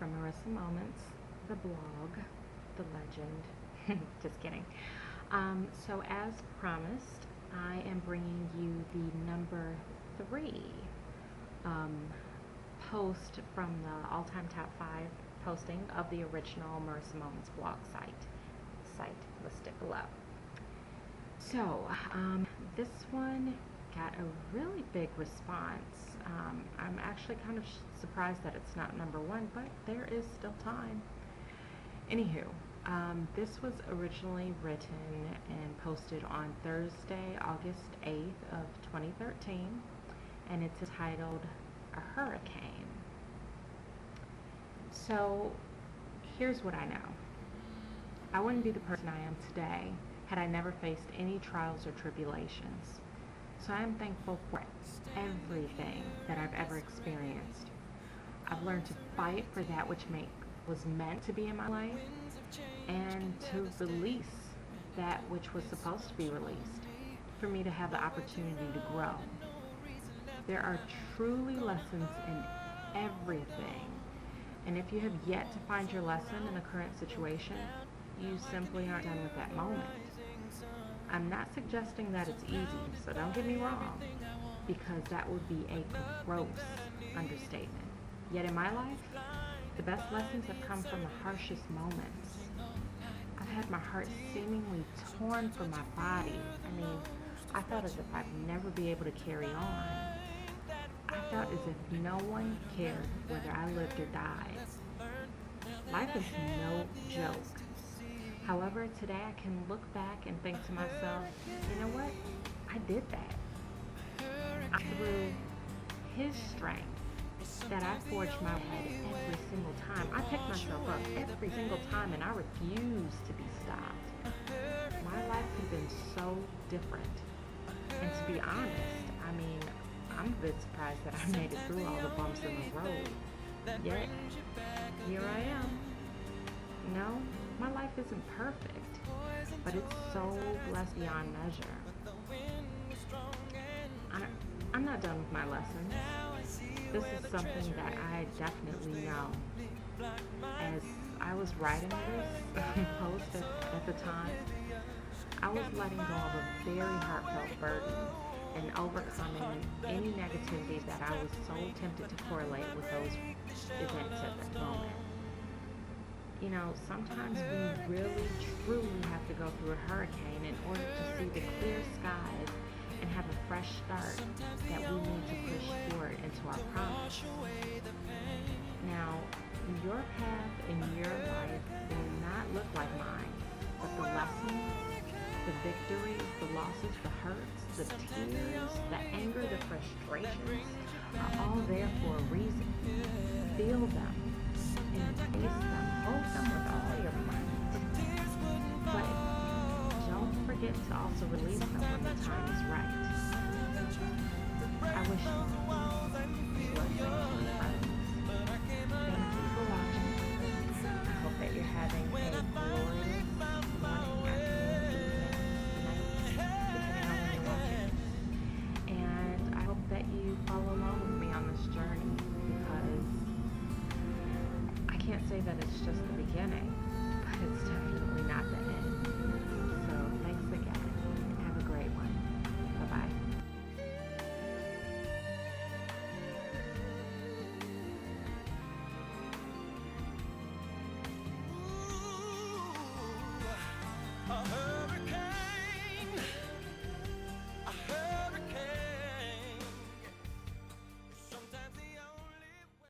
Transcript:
from Marisa Moments, the blog, the legend. Just kidding. So as promised, I am bringing you the number 3 um, post from the all-time top 5 posting of the original Marisa Moments blog site listed below. So this one got a really big response. I'm actually kind of surprised that it's not number 1, but there is still time. Anywho, this was originally written and posted on Thursday, August 8th of 2013, and it's titled A Hurricane. So here's what I know. I wouldn't be the person I am today had I never faced any trials or tribulations. So I am thankful for everything that I've ever experienced. I've learned to fight for that which was meant to be in my life, and to release that which was supposed to be released, for me to have the opportunity to grow. There are truly lessons in everything, and if you have yet to find your lesson in a current situation, you simply aren't done with that moment. I'm not suggesting that it's easy, so don't get me wrong, because that would be a gross understatement. Yet in my life, the best lessons have come from the harshest moments. I've had my heart seemingly torn from my body. I mean, I felt as if I'd never be able to carry on. I felt as if no one cared whether I lived or died. Life is no joke. However, today I can look back and think to myself, you know what? I did that. Through his strength that I forged my head every single time. I picked myself up every single time, and I refused to be stopped. My life has been so different. And to be honest, I mean, I'm a bit surprised that I made it through all the bumps in the road. Yet, here I am. No, my life isn't perfect, but it's so blessed beyond measure. I'm not done with my lessons. This is something that I definitely know. As I was writing this post at the time, I was letting go of a very heartfelt burden and overcoming any negativity that I was so tempted to correlate with those events at that moment. You know, sometimes we really, truly have to go through a hurricane in order to see the clear skies and have a fresh start that we need to push forward into our promise. Now, your path in your life will not look like mine, but the lessons, the victories, the losses, the hurts, the tears, the anger, the frustrations are all there for a reason. Feel them, embrace them, hold them with all your might. But don't forget to also release them when the time is right. I wish you blessings and friends. Thank you for watching. I hope that you're having a glorious morning, afternoon, evening, night, depending on when you're watching. And I hope that you follow along with me on this journey, because I can't say that it's just the beginning, but it's definitely not the end. So thanks again. Have a great one. Bye-bye. A hurricane.